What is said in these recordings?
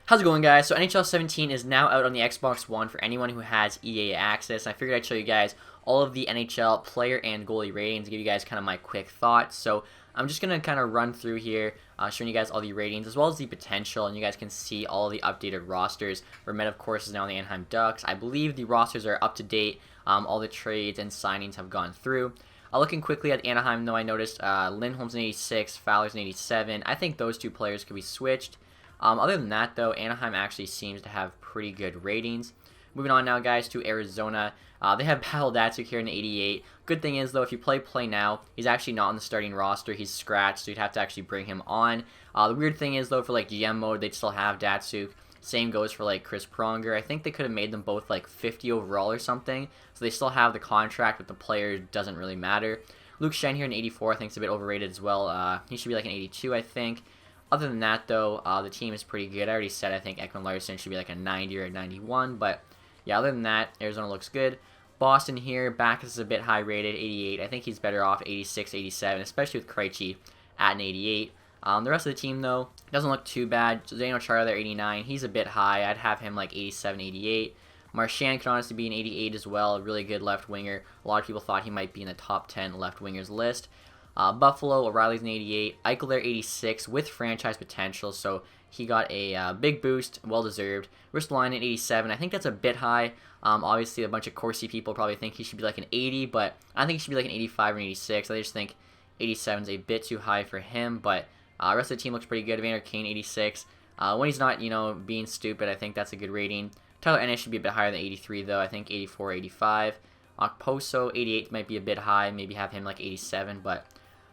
How's it going, guys? So NHL 17 is now out on the Xbox One for anyone who has EA access. I figured I'd show you guys all of the NHL player and goalie ratings, give you guys kind of my quick thoughts. So I'm just going to kind of run through here, showing you guys all the ratings as well as the potential, and you guys can see all the updated rosters. Vermette, of course, is now in the Anaheim Ducks. I believe the rosters are up to date. All the trades and signings have gone through. Looking quickly at Anaheim, though, I noticed Lindholm's an 86, Fowler's an 87. I think those two players could be switched. Other than that, though, Anaheim actually seems to have pretty good ratings. Moving on now, guys, to Arizona. They have Pavel Datsyuk here in 88. Good thing is, though, if you play now, he's actually not on the starting roster. He's scratched, so you'd have to actually bring him on. The weird thing is, though, for like GM mode, they'd still have Datsyuk. Same goes for like Chris Pronger. I think they could have made them both like 50 overall or something. So they still have the contract, but the player doesn't really matter. Luke Schenn here in 84, I think is a bit overrated as well. He should be like an 82, I think. Other than that, though, the team is pretty good. I already said I think Ekman Larson should be like a 90 or a 91, but yeah, other than that, Arizona looks good. Boston here, Backes is a bit high rated, 88. I think he's better off 86, 87, especially with Krejci at an 88. The rest of the team, though, doesn't look too bad. Zdeno Chara there, 89. He's a bit high. I'd have him like 87, 88. Marchand could honestly be an 88 as well. A really good left winger. A lot of people thought he might be in the top 10 left wingers list. Buffalo, O'Reilly's an 88. Eichel there, 86 with franchise potential. So he got a big boost, well-deserved. Ristolainen, 87. I think that's a bit high. Obviously, a bunch of Corsi people probably think he should be like an 80, but I think he should be like an 85 or an 86. I just think 87 is a bit too high for him, but the rest of the team looks pretty good. Evander Kane, 86. When he's not, being stupid, I think that's a good rating. Tyler Ennis should be a bit higher than 83, though. I think 84, 85. Okposo, 88 might be a bit high. Maybe have him like 87, but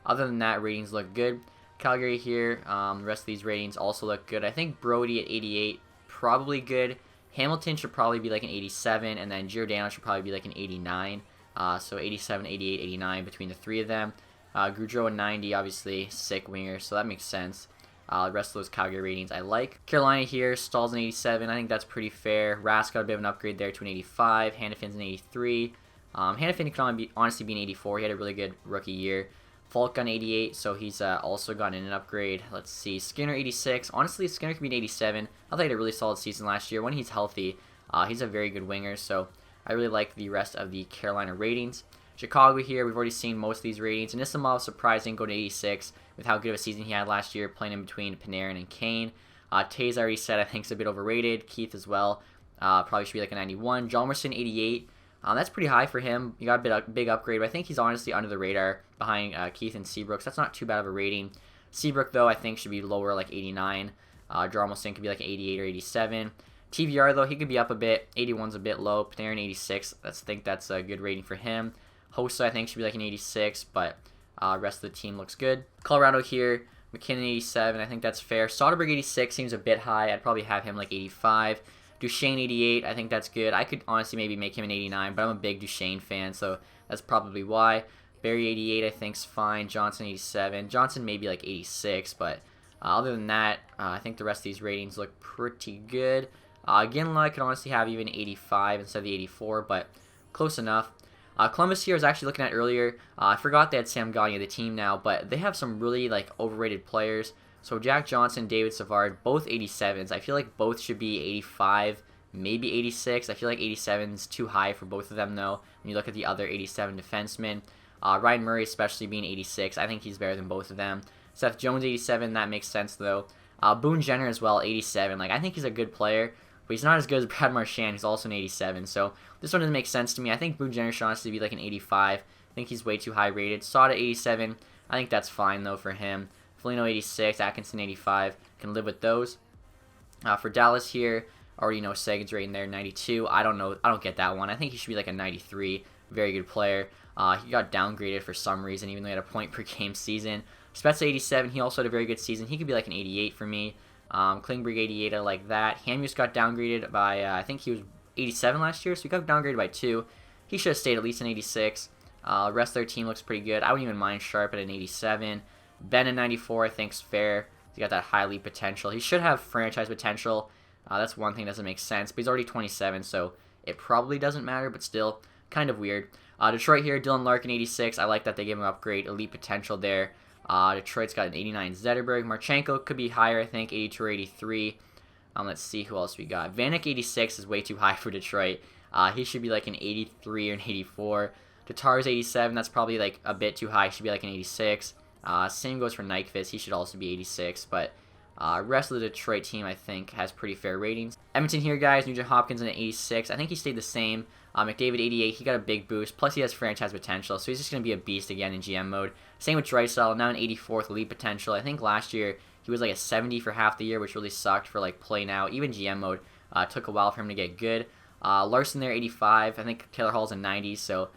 other than that, ratings look good. Calgary here, the rest of these ratings also look good. I think Brody at 88, probably good. Hamilton should probably be like an 87, and then Giordano should probably be like an 89. So 87, 88, 89 between the three of them. Goudreau at 90, obviously, sick winger, so that makes sense. The rest of those Calgary ratings I like. Carolina here, Stahl's an 87. I think that's pretty fair. Rask got a bit of an upgrade there to an 85. Hannafin's an 83. Hannafin can honestly be an 84. He had a really good rookie year. Falk got an 88, so he's also gotten an upgrade. Let's see, Skinner 86. Honestly, Skinner could be an 87. I thought he had a really solid season last year. When he's healthy, he's a very good winger, so I really like the rest of the Carolina ratings. Chicago here, we've already seen most of these ratings. Anisimov, surprising, go to 86 with how good of a season he had last year, playing in between Panarin and Kane. Tays, I already said, I think is a bit overrated. Keith as well, probably should be like a 91. Hjalmarsson, 88. That's pretty high for him. He got a big upgrade, but I think he's honestly under the radar behind Keith and Seabrook, so that's not too bad of a rating. Seabrook, though, I think should be lower, like 89. Hjalmarsson could be like an 88 or 87. TVR, though, he could be up a bit. 81's a bit low. Panarin, 86. I think that's a good rating for him. Hossa, I think, should be like an 86, but rest of the team looks good. Colorado here, McKinnon, 87. I think that's fair. Soderberg, 86 seems a bit high. I'd probably have him like 85. Duchesne, 88. I think that's good. I could honestly maybe make him an 89, but I'm a big Duchesne fan, so that's probably why. Barry, 88, I think's fine. Johnson, 87. Johnson maybe like 86, but other than that, I think the rest of these ratings look pretty good. Ginla, I could honestly have even 85 instead of the 84, but close enough. Columbus here, I was actually looking at earlier. I forgot they had Sam Gagner, the team now, but they have some really like overrated players. So Jack Johnson, David Savard, both 87s. I feel like both should be 85, maybe 86. I feel like 87 is too high for both of them, though, when you look at the other 87 defensemen. Ryan Murray especially being 86. I think he's better than both of them. Seth Jones, 87. That makes sense, though. Boone Jenner as well, 87. Like, I think he's a good player, but he's not as good as Brad Marchand, who's also an 87. So this one doesn't make sense to me. I think Boone Jenner should honestly be like an 85. I think he's way too high rated. Sada, 87. I think that's fine, though, for him. Foligno, 86, Atkinson, 85. Can live with those. For Dallas here, already know Sagan's rating there, 92. I don't get that one. I think he should be like a 93. Very good player. He got downgraded for some reason, even though he had a point per game season. Spezza, 87. He also had a very good season. He could be like an 88 for me. Klingberg, 88. I like that. Hamhuis got downgraded by, I think he was 87 last year, so he got downgraded by 2. He should have stayed at least an 86. The rest of their team looks pretty good. I wouldn't even mind Sharp at an 87. Ben at 94, I think, is fair. He's got that high lead potential. He should have franchise potential. That's one thing that doesn't make sense. But he's already 27, so it probably doesn't matter, but still kind of weird. Detroit here, Dylan Larkin, 86. I like that they gave him upgrade, elite potential there. Detroit's got an 89 Zetterberg. Marchenko could be higher, I think, 82 or 83. Let's see who else we got. Vanek 86 is way too high for Detroit. He should be like an 83 or an 84. Tatar's 87, that's probably like a bit too high. He should be like an 86. Same goes for Nyquist. He should also be 86, but rest of the Detroit team, I think, has pretty fair ratings. Edmonton here, guys. Nugent Hopkins in an 86. I think he stayed the same. McDavid 88. He got a big boost. Plus, he has franchise potential, so he's just going to be a beast again in GM mode. Same with Draisaitl, now an 84th elite potential. I think last year he was like a 70 for half the year, which really sucked for like play now. Even GM mode took a while for him to get good. Larson there 85. I think Taylor Hall's a 90, so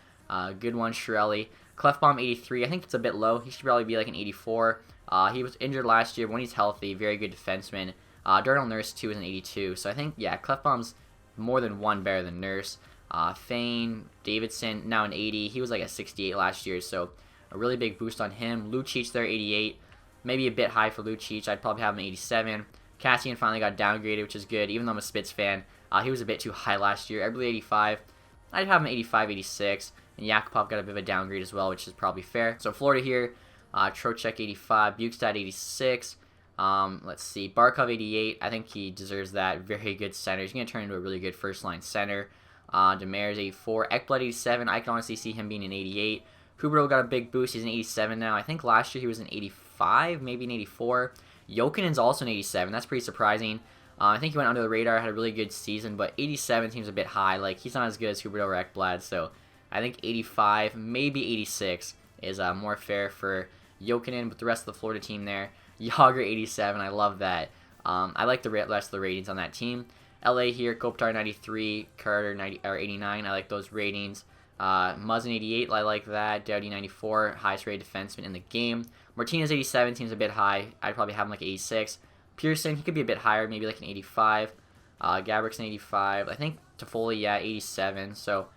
good one. Chiarelli. Clefbaum 83. I think it's a bit low. He should probably be like an 84. He was injured last year. When he's healthy, very good defenseman. Darnell Nurse, too, is an 82. So I think, yeah, Clefbaum's more than one better than Nurse. Fane, Davidson, now an 80. He was like a 68 last year, so a really big boost on him. Lucic there, 88. Maybe a bit high for Lucic. I'd probably have him 87. Cassian finally got downgraded, which is good, even though I'm a Spitz fan. He was a bit too high last year. Everly 85. I'd have him 85, 86. And Yakupov got a bit of a downgrade as well, which is probably fair. So Florida here, Trocheck 85, Bukestad 86. Let's see, Barkov 88. I think he deserves that. Very good center. He's going to turn into a really good first-line center. Demers 84. Ekblad 87. I can honestly see him being an 88. Huberdeau got a big boost. He's an 87 now. I think last year he was an 85, maybe an 84. Jokinen's also an 87. That's pretty surprising. I think he went under the radar, had a really good season, but 87 seems a bit high. Like, he's not as good as Huberdeau or Ekblad, so I think 85, maybe 86 is more fair for Jokinen with the rest of the Florida team there. Yager 87, I love that. I like the rest of the ratings on that team. LA here, Kopitar 93, Carter 90 or 89. I like those ratings. Muzzin 88, I like that. Doughty 94, highest rated defenseman in the game. Martinez 87 seems a bit high. I'd probably have him like 86. Pearson, he could be a bit higher, maybe like an 85. Gabrick's an 85. I think Toffoli, yeah, 87. So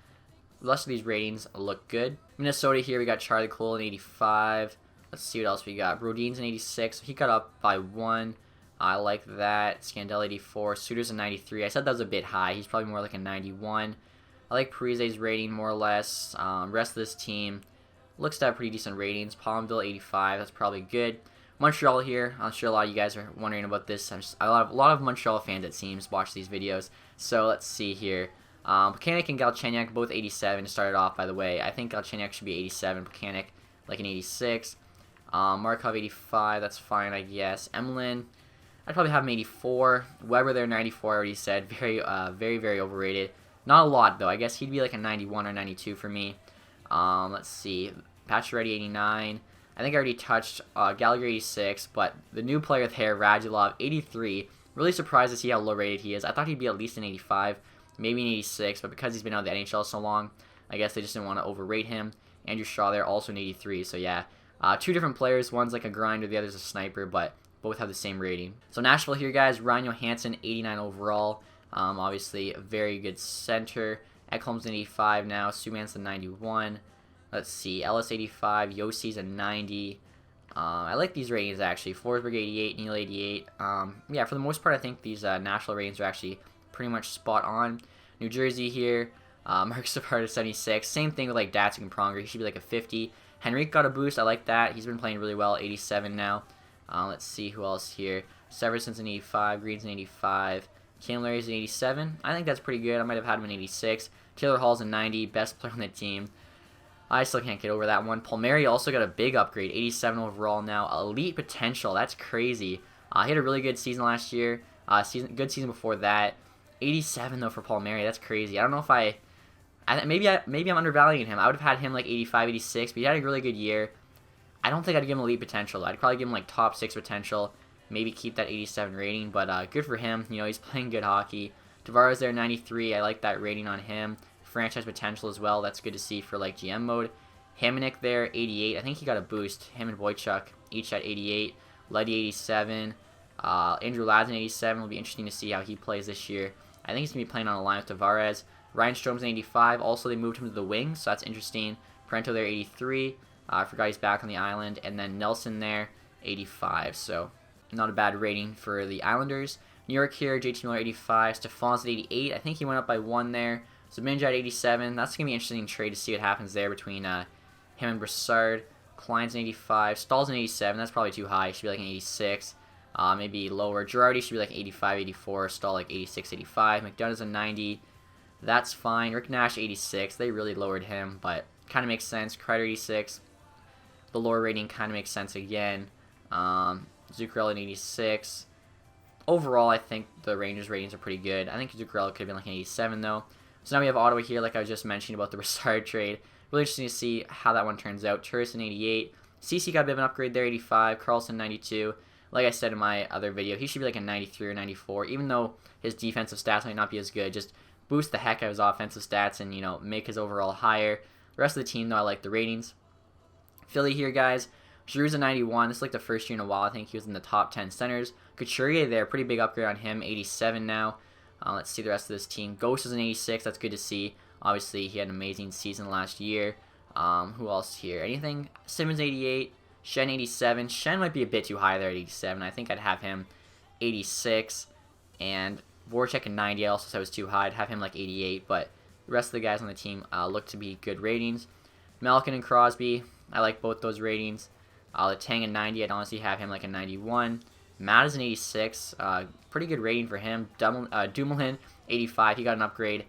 the rest of these ratings look good. Minnesota here, we got Charlie Cole an 85. Let's see what else we got. Brodin's an 86. He got up by 1. I like that. Scandell 84. Suter's a 93. I said that was a bit high. He's probably more like a 91. I like Parise's rating more or less. Rest of this team looks to have pretty decent ratings. Palmville 85. That's probably good. Montreal here. I'm sure a lot of you guys are wondering about this. A lot of Montreal fans, it seems, watch these videos. So let's see here. Plekanec and Galchenyuk both 87 to start it off, by the way. I think Galchenyuk should be 87. Plekanec like an 86. Markov 85. That's fine, I guess. Emelin, I'd probably have him 84. Weber there 94. I already said very overrated. Not a lot though. I guess he'd be like a 91 or 92 for me. Let's see. Pacioretty 89. I think I already touched Gallagher 86, but the new player there, Radulov 83. Really surprised to see how low rated he is. I thought he'd be at least an 85, maybe an 86, but because he's been out of the NHL so long, I guess they just didn't want to overrate him. Andrew Shaw there, also an 83, so yeah. Two different players, one's like a grinder, the other's a sniper, but both have the same rating. So Nashville here, guys, Ryan Johansson, 89 overall. Obviously, a very good center. Ekholm's an 85 now, Subban's a 91. Let's see, Ellis 85, Yossi's a 90. I like these ratings, actually. Forsberg 88, Neal 88. Yeah, for the most part, I think these Nashville ratings are actually pretty much spot on. New Jersey here, Mark Savard 76. Same thing with like Datsuk and Pronger. He should be like a 50. Henrique got a boost. I like that. He's been playing really well, 87 now. Let's see who else here. Severson's an 85, Green's an 85. Camiller's an 87. I think that's pretty good. I might have had him an 86. Taylor Hall's a 90, best player on the team. I still can't get over that one. Palmieri also got a big upgrade, 87 overall now. Elite potential, that's crazy. He had a really good season last year. Good season before that. 87 though for Palmieri, that's crazy. I don't know if maybe I'm undervaluing him. I would have had him like 85, 86, but he had a really good year. I don't think I'd give him elite potential. I'd probably give him like top 6 potential. Maybe keep that 87 rating, but good for him. You know, he's playing good hockey. Tavares there, 93. I like that rating on him. Franchise potential as well. That's good to see for like GM mode. Hamonic there, 88. I think he got a boost. Him and Wojciech each at 88. Leddy 87. Andrew Ladd 87. Will be interesting to see how he plays this year. I think he's gonna be playing on a line with Tavares. Ryan Strom's 85. Also, they moved him to the wing, so that's interesting. Parento there, 83. I forgot he's back on the island. And then Nelson there, 85. So not a bad rating for the Islanders. New York here, JT Miller 85. Stefan's at 88. I think he went up by 1 there. So Minja at 87. That's going to be an interesting trade to see what happens there between him and Brassard. Klein's an 85. Stahl's an 87. That's probably too high. He should be like an 86. maybe lower. Girardi should be like 85, 84. Stahl like 86, 85. McDonough's a 90. That's fine. Rick Nash 86. They really lowered him, but kind of makes sense. Kreider 86. The lower rating kind of makes sense again. Zuccarello at 86. Overall, I think the Rangers ratings are pretty good. I think Zuccarello could have been like an 87 though. So now we have Ottawa here, like I was just mentioning about the Brassard trade. Really interesting to see how that one turns out. Turris in 88. CC got a bit of an upgrade there, 85. Carlson 92. Like I said in my other video, he should be like a 93 or 94, even though his defensive stats might not be as good. Just boost the heck out of his offensive stats and, you know, make his overall higher. The rest of the team, though, I like the ratings. Philly here, guys. Giroux's a 91. This is like the first year in a while. I think he was in the top 10 centers. Couturier there, pretty big upgrade on him, 87 now. Let's see the rest of this team. Ghost is an 86. That's good to see. Obviously, he had an amazing season last year. Who else here? Anything? Simmons 88. Shen 87. Shen might be a bit too high there at 87. I think I'd have him 86. And Voracek at 90. I also said was too high. I'd have him like 88. But the rest of the guys on the team look to be good ratings. Malkin and Crosby. I like both those ratings. Letang at 90. I'd honestly have him like a 91. Matt is an 86. Pretty good rating for him. Dumoulin 85. He got an upgrade.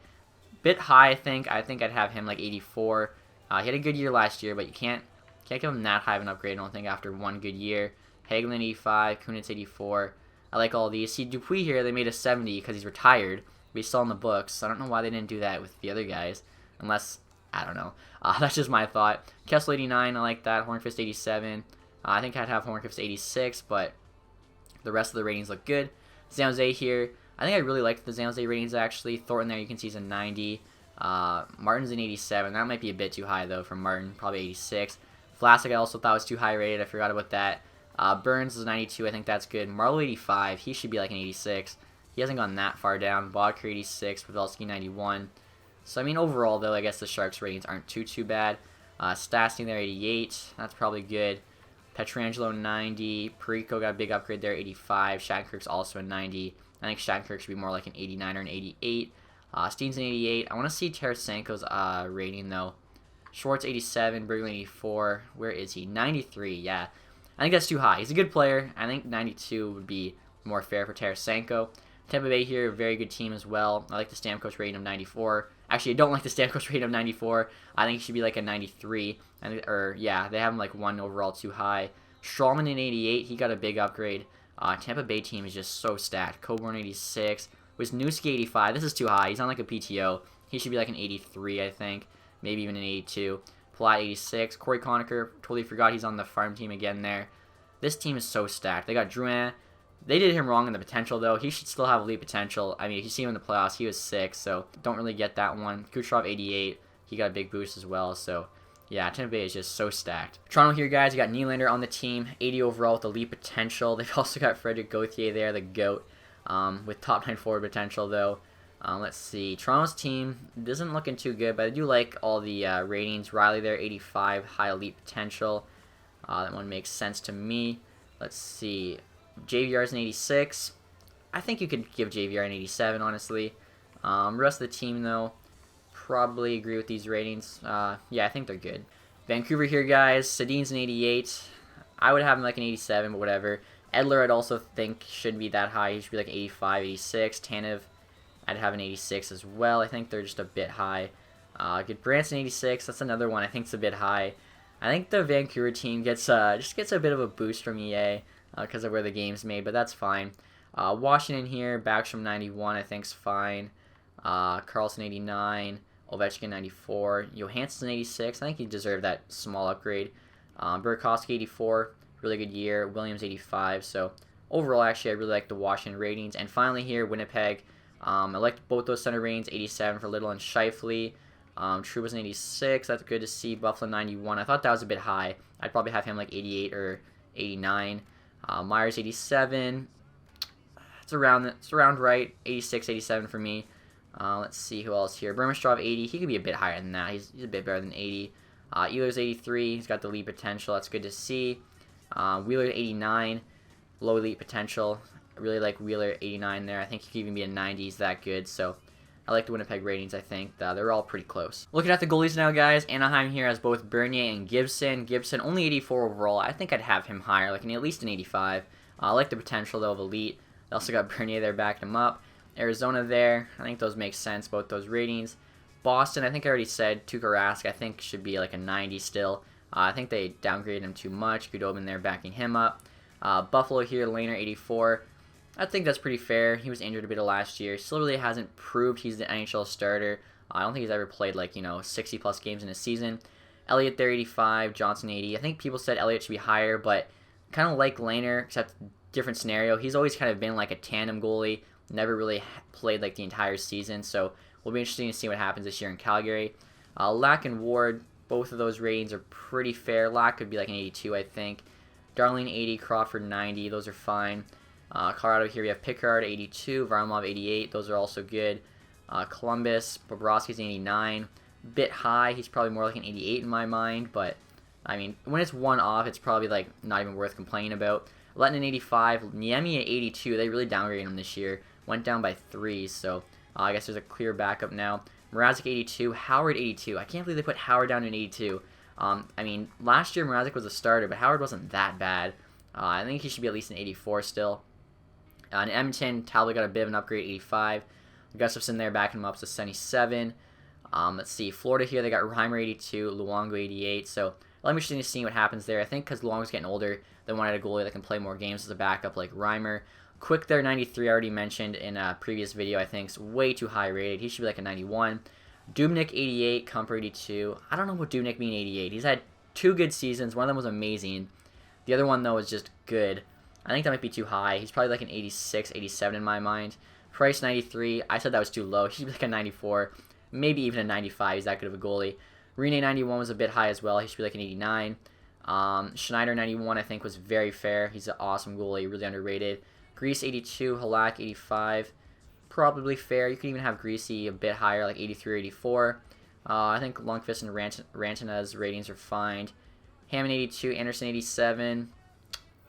Bit high, I think. I think I'd have him like 84. He had a good year last year, but you can't give him that high of an upgrade, I don't think, after one good year. Hagelin 85. Kunitz 84. I like all these. See, Dupuis here, they made a 70 because he's retired. But he's still in the books. I don't know why they didn't do that with the other guys. Unless, I don't know. That's just my thought. Kessel 89. I like that. Hornqvist 87. I think I'd have Hornqvist 86, but the rest of the ratings look good. San Jose here. I think I really like the San Jose ratings, actually. Thornton there, you can see, is a 90. Martin's an 87. That might be a bit too high, though, for Martin. Probably 86. Vlasic I also thought was too high rated. I forgot about that. Burns is 92. I think that's good. Marlowe 85. He should be like an 86. He hasn't gone that far down. Bodker 86. Pavelski 91. So, I mean, overall, though, I guess the Sharks ratings aren't too bad. Stastny there, 88. That's probably good. Pietrangelo 90. Perico got a big upgrade there, 85. Shattenkirk's also a 90. I think Shattenkirk should be more like an 89 or an 88. Steen's an 88. I want to see Tarasenko's rating, though. Schwartz 87. Berglund 84. Where is he? 93, yeah. I think that's too high. He's a good player. I think 92 would be more fair for Tarasenko. Tampa Bay here, very good team as well. I like the Stamkos rating of 94. Actually, I don't like the Stamkos rating of 94. I think he should be like a 93. Yeah, they have him like one overall too high. Strawman in 88. He got a big upgrade. Tampa Bay team is just so stacked. Coburn 86. Wisniewski 85. This is too high. He's on like a PTO. He should be like an 83, I think. Maybe even an 82. Palat 86. Corey Conacher. Totally forgot he's on the farm team again there. This team is so stacked. They got Drouin. They did him wrong in the potential, though. He should still have elite potential. I mean, if you see him in the playoffs, he was 6, so don't really get that one. Kucherov 88. He got a big boost as well, so yeah, Tampa Bay is just so stacked. Toronto here, guys, you got Nylander on the team, 80 overall with elite potential. They've also got Frederick Gauthier there, the GOAT, with top 9 forward potential, though. Let's see. Toronto's team isn't looking too good, but I do like all the ratings. Riley there, 85, high elite potential. That one makes sense to me. Let's see. JVR's an 86. I think you could give JVR an 87, honestly. Rest of the team, though, probably agree with these ratings. Yeah, I think they're good. Vancouver here, guys. Sedin's an 88. I would have him like an 87, but whatever. Edler, I'd also think shouldn't be that high. He should be like 85, 86. Tanev, I'd have an 86 as well. I think they're just a bit high. Good Branson 86. That's another one I think it's a bit high. I think the Vancouver team just gets a bit of a boost from EA because of where the game's made, but that's fine. Washington here, Backstrom 91, I think's fine. Carlson 89, Ovechkin 94, Johansson 86. I think he deserved that small upgrade. Burakovsky 84, really good year. Williams 85. So overall, actually, I really like the Washington ratings. And finally here, Winnipeg. I liked both those center ratings, 87 for Little and Scheifele. Trouba's an 86. That's good to see. Buffalo 91. I thought that was a bit high. I'd probably have him like 88 or 89. Myers 87. It's around right. 86, 87 for me. Let's see who else here. Burmistrov 80. He could be a bit higher than that. He's a bit better than 80. Ehlers 83. He's got the lead potential. That's good to see. Wheeler 89. Low elite potential. I really like Wheeler 89 there. I think he could even be a 90. He's that good. So I like the Winnipeg ratings. I think they're all pretty close. Looking at the goalies now, guys. Anaheim here has both Bernier and Gibson. Gibson only 84 overall. I think I'd have him higher, like at least an 85. I like the potential, though, of elite. They also got Bernier there backing him up. Arizona there. I think those make sense, both those ratings. Boston, I think I already said. Tuukka Rask, I think, should be like a 90 still. I think they downgraded him too much. Goodobin there backing him up. Buffalo here, Lehner, 84. I think that's pretty fair. He was injured a bit of last year. Still really hasn't proved he's the NHL starter. I don't think he's ever played, like, 60-plus games in a season. Elliott there, 85. Johnson, 80. I think people said Elliott should be higher, but kind of like Lehner, except different scenario. He's always kind of been like a tandem goalie. Never really played like the entire season, so we'll be interesting to see what happens this year in Calgary. Lack and Ward, both of those ratings are pretty fair. Lack could be like an 82, I think. Darlene, 80. Crawford, 90. Those are fine. Colorado here, we have Pickard, 82. Varlamov, 88. Those are also good. Columbus, Bobrovsky's 89. Bit high. He's probably more like an 88 in my mind, but I mean, when it's one off, it's probably like not even worth complaining about. Letton, 85. Niemi at 82. They really downgraded him this year. Went down by 3, so I guess there's a clear backup now. Mrazek, 82. Howard, 82. I can't believe they put Howard down in 82. I mean, last year Mrazek was a starter, but Howard wasn't that bad. I think he should be at least an 84 still. In Edmonton, Talbot got a bit of an upgrade, 85. Gustafsson there backing him up to 77. Let's see. Florida here, they got Reimer, 82. Luongo, 88. So let me interesting to see what happens there. I think because Luongo's getting older, they wanted a goalie that can play more games as a backup like Reimer. Quick there, 93, I already mentioned in a previous video, I think. Is way too high rated. He should be like a 91. Dubnyk, 88. Kumper, 82. I don't know what Dubnyk mean 88. He's had 2 good seasons. One of them was amazing. The other one, though, was just good. I think that might be too high. He's probably like an 86, 87 in my mind. Price, 93. I said that was too low. He should be like a 94. Maybe even a 95. He's that good of a goalie. Rene, 91 was a bit high as well. He should be like an 89. Schneider, 91, I think was very fair. He's an awesome goalie. Really underrated. Grease, 82. Halak, 85. Probably fair. You could even have Greasy a bit higher, like 83 or 84. I think Lundqvist and Rantana's ratings are fine. Hammond, 82. Anderson, 87.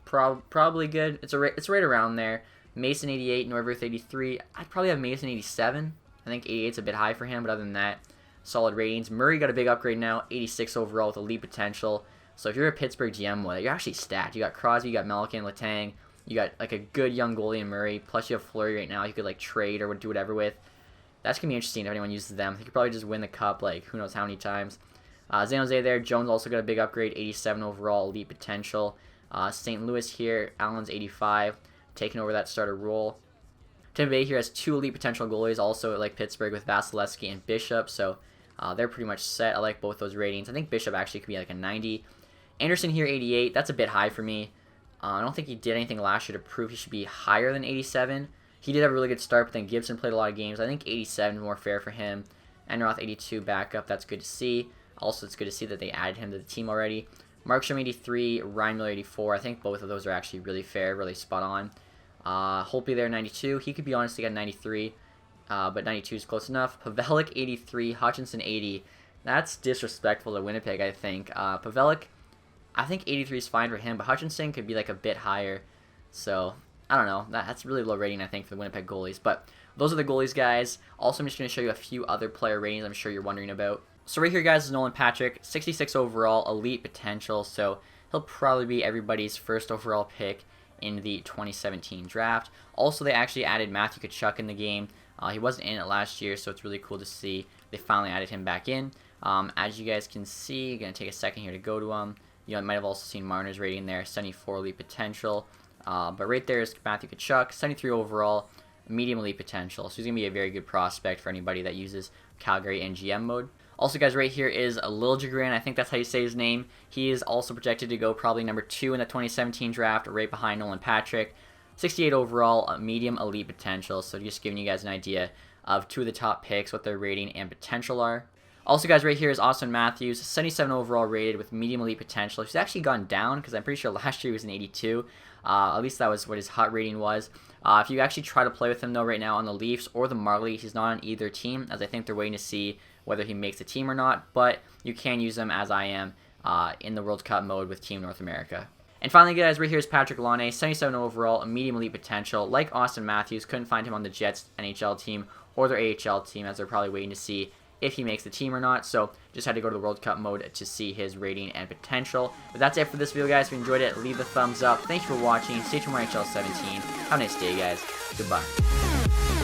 Probably good. It's right around there. Mason, 88. Neuwirth, 83. I'd probably have Mason, 87. I think 88's a bit high for him, but other than that, solid ratings. Murray got a big upgrade now, 86 overall with elite potential. So if you're a Pittsburgh GM with it, you're actually stacked. You got Crosby, you got Malkin, Letang. You got like a good young goalie in Murray. Plus you have Fleury right now. You could like trade or do whatever with. That's going to be interesting if anyone uses them. He could probably just win the cup like who knows how many times. San Jose there. Jones also got a big upgrade, 87 overall, elite potential. St. Louis here. Allen's 85, taking over that starter role. Tampa Bay here has 2 elite potential goalies, also like Pittsburgh with Vasilevsky and Bishop, so they're pretty much set. I like both those ratings. I think Bishop actually could be like a 90. Anderson here, 88. That's a bit high for me. I don't think he did anything last year to prove he should be higher than 87. He did have a really good start, but then Gibson played a lot of games. I think 87 is more fair for him. Enroth, 82 backup. That's good to see. Also, it's good to see that they added him to the team already. Markstrom, 83. Ryan Miller, 84. I think both of those are actually really fair, really spot on. Holtby there, 92. He could be honestly at 93, but 92 is close enough. Pavelec, 83. Hutchinson, 80. That's disrespectful to Winnipeg, I think. Pavelec, I think 83 is fine for him, but Hutchinson could be like a bit higher. So, I don't know. That's really low rating, I think, for the Winnipeg goalies. But those are the goalies, guys. Also, I'm just going to show you a few other player ratings I'm sure you're wondering about. So right here, guys, is Nolan Patrick. 66 overall, elite potential. So he'll probably be everybody's first overall pick in the 2017 draft. Also, they actually added Matthew Tkachuk in the game. He wasn't in it last year, so it's really cool to see they finally added him back in. As you guys can see, going to take a second here to go to him. You might have also seen Marner's rating there, 74 elite potential. But right there is Matthew Tkachuk, 73 overall, medium elite potential. So he's going to be a very good prospect for anybody that uses Calgary and GM mode. Also, guys, right here is Liljegren. I think that's how you say his name. He is also projected to go probably number 2 in the 2017 draft, right behind Nolan Patrick. 68 overall, medium elite potential. So just giving you guys an idea of 2 of the top picks, what their rating and potential are. Also, guys, right here is Austin Matthews, 77 overall rated with medium elite potential. He's actually gone down because I'm pretty sure last year he was an 82. At least that was what his hot rating was. If you actually try to play with him, though, right now on the Leafs or the Marlies, he's not on either team, as I think they're waiting to see whether he makes the team or not. But you can use him, as I am, in the World Cup mode with Team North America. And finally, guys, right here is Patrick Laine, 77 overall, a medium elite potential. Like Austin Matthews, couldn't find him on the Jets NHL team or their AHL team, as they're probably waiting to see if he makes the team or not. So just had to go to the World Cup mode to see his rating and potential. But that's it for this video, guys. If you enjoyed it, leave a thumbs up. Thanks for watching. Stay tuned for NHL 17. Have a nice day, guys. Goodbye.